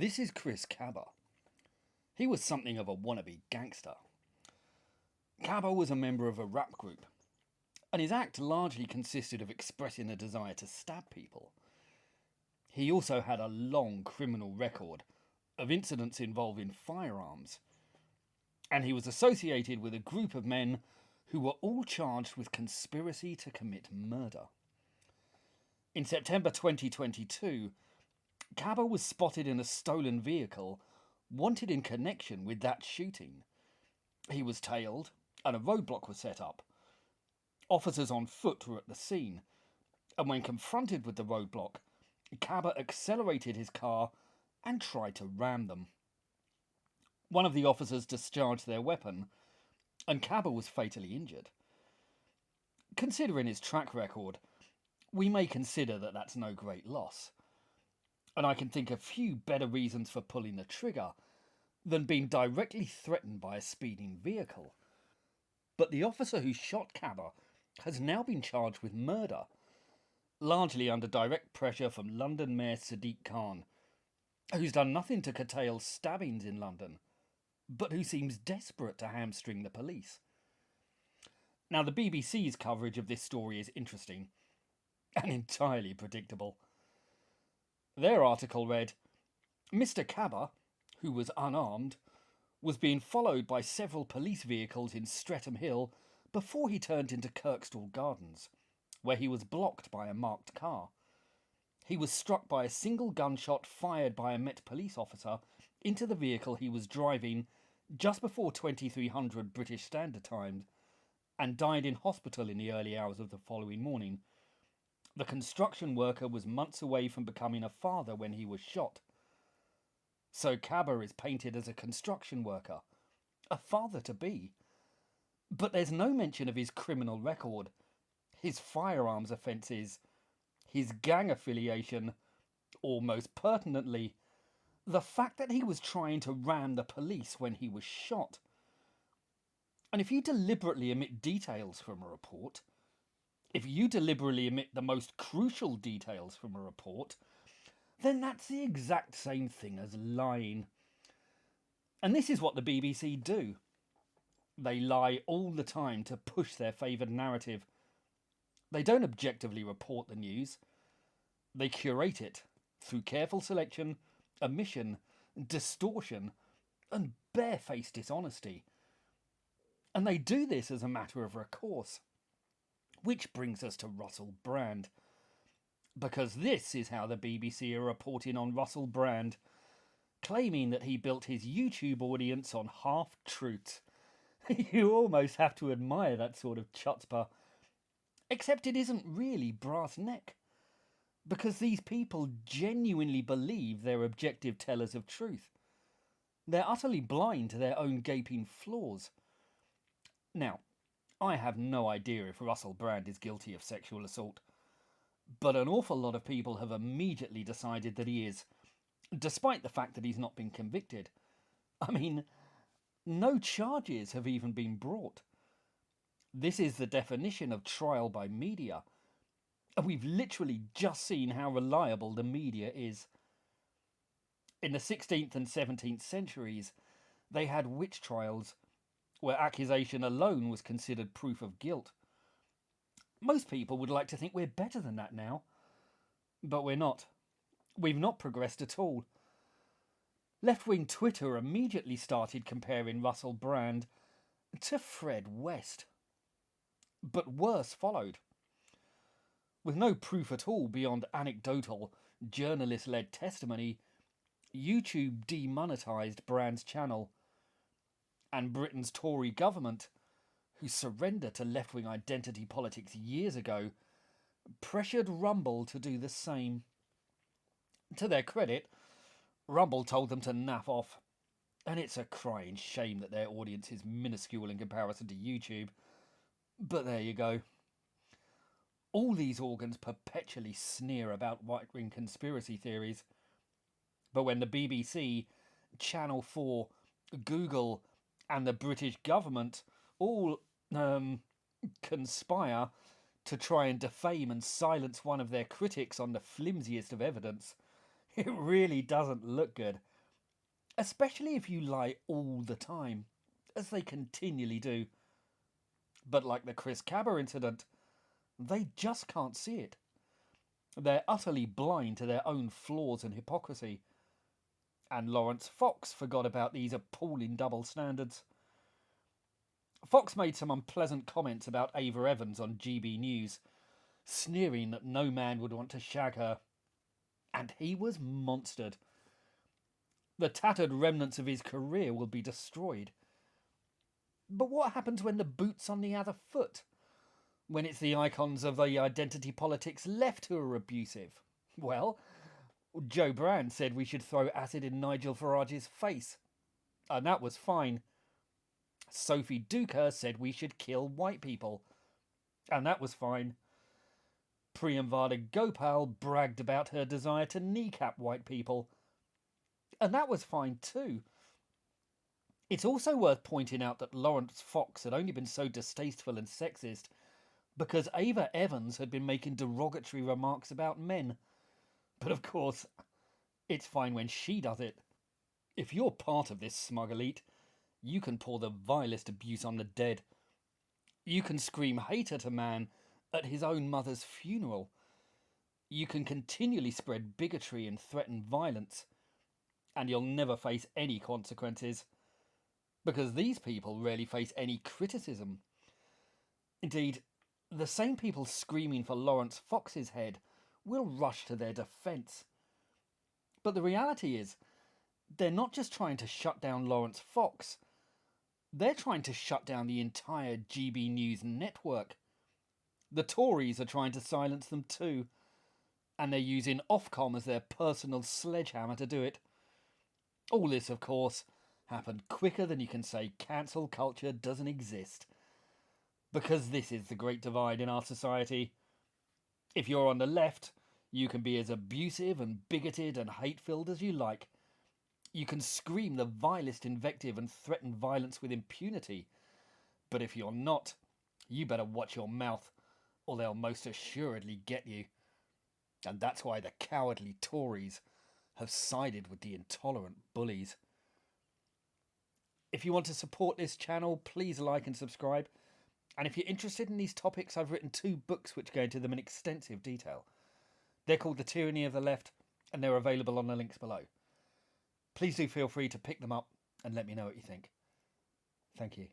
This is Chris Cabba. He was something of a wannabe gangster. Cabba was a member of a rap group, and his act largely consisted of expressing a desire to stab people. He also had a long criminal record of incidents involving firearms, and he was associated with a group of men who were all charged with conspiracy to commit murder. In September 2022, Cabba was spotted in a stolen vehicle, wanted in connection with that shooting. He was tailed, and a roadblock was set up. Officers on foot were at the scene, and when confronted with the roadblock, Cabba accelerated his car and tried to ram them. One of the officers discharged their weapon, and Cabba was fatally injured. Considering his track record, we may consider that that's no great loss. And I can think of few better reasons for pulling the trigger than being directly threatened by a speeding vehicle. But the officer who shot Cabba has now been charged with murder, largely under direct pressure from London Mayor Sadiq Khan, who's done nothing to curtail stabbings in London, but who seems desperate to hamstring the police. Now, the BBC's coverage of this story is interesting and entirely predictable. Their article read, Mr. Cabba, who was unarmed, was being followed by several police vehicles in Streatham Hill before he turned into Kirkstall Gardens, where he was blocked by a marked car. He was struck by a single gunshot fired by a Met police officer into the vehicle he was driving just before 2300 British Standard Time and died in hospital in the early hours of the following morning. The construction worker was months away from becoming a father when he was shot. So Cabba is painted as a construction worker, a father-to-be. But there's no mention of his criminal record, his firearms offences, his gang affiliation, or most pertinently, the fact that he was trying to ram the police when he was shot. And if you deliberately omit details from a report, if you deliberately omit the most crucial details from a report, then that's the exact same thing as lying. And this is what the BBC do. They lie all the time to push their favoured narrative. They don't objectively report the news. They curate it through careful selection, omission, distortion, and barefaced dishonesty. And they do this as a matter of recourse. Which brings us to Russell Brand. Because this is how the BBC are reporting on Russell Brand, claiming that he built his YouTube audience on half-truths. You almost have to admire that sort of chutzpah. Except it isn't really brass neck. Because these people genuinely believe they're objective tellers of truth. They're utterly blind to their own gaping flaws. Now, I have no idea if Russell Brand is guilty of sexual assault, but an awful lot of people have immediately decided that he is, despite the fact that he's not been convicted. I mean, no charges have even been brought. This is the definition of trial by media, and we've literally just seen how reliable the media is. In the 16th and 17th centuries, they had witch trials, where accusation alone was considered proof of guilt. Most people would like to think we're better than that now. But we're not. We've not progressed at all. Left-wing Twitter immediately started comparing Russell Brand to Fred West. But worse followed. With no proof at all beyond anecdotal, journalist-led testimony, YouTube demonetised Brand's channel. And Britain's Tory government, who surrendered to left-wing identity politics years ago, pressured Rumble to do the same. To their credit, Rumble told them to naff off, and it's a crying shame that their audience is minuscule in comparison to YouTube. But there you go. All these organs perpetually sneer about right-wing conspiracy theories. But when the BBC, Channel 4, Google, and the British government all conspire to try and defame and silence one of their critics on the flimsiest of evidence, it really doesn't look good. especially if you lie all the time, as they continually do. But like the Chris Cabba incident, they just can't see it. They're utterly blind to their own flaws and hypocrisy. And Lawrence Fox forgot about these appalling double standards. Fox made some unpleasant comments about Ava Evans on GB News, sneering that no man would want to shag her. And he was monstered. The tattered remnants of his career will be destroyed. But what happens when the boot's on the other foot? When it's the icons of the identity politics left who are abusive? Well, Joe Brand said we should throw acid in Nigel Farage's face. And that was fine. Sophie Duker said we should kill white people. And that was fine. Priyamvada Gopal bragged about her desire to kneecap white people. And that was fine too. It's also worth pointing out that Lawrence Fox had only been so distasteful and sexist because Ava Evans had been making derogatory remarks about men. But of course, it's fine when she does it. If you're part of this smug elite, you can pour the vilest abuse on the dead. You can scream hate at a man at his own mother's funeral. You can continually spread bigotry and threaten violence. And you'll never face any consequences. Because these people rarely face any criticism. Indeed, the same people screaming for Lawrence Fox's head will rush to their defence. But the reality is, they're not just trying to shut down Lawrence Fox, they're trying to shut down the entire GB News network. The Tories are trying to silence them too, and they're using Ofcom as their personal sledgehammer to do it. All this, of course, happened quicker than you can say cancel culture doesn't exist. Because this is the great divide in our society. If you're on the left, you can be as abusive and bigoted and hate-filled as you like. You can scream the vilest invective and threaten violence with impunity. But if you're not, you better watch your mouth, or they'll most assuredly get you. And that's why the cowardly Tories have sided with the intolerant bullies. If you want to support this channel, please like and subscribe. And if you're interested in these topics, I've written 2 books which go into them in extensive detail. They're called The Tyranny of the Left, and they're available on the links below. Please do feel free to pick them up and let me know what you think. Thank you.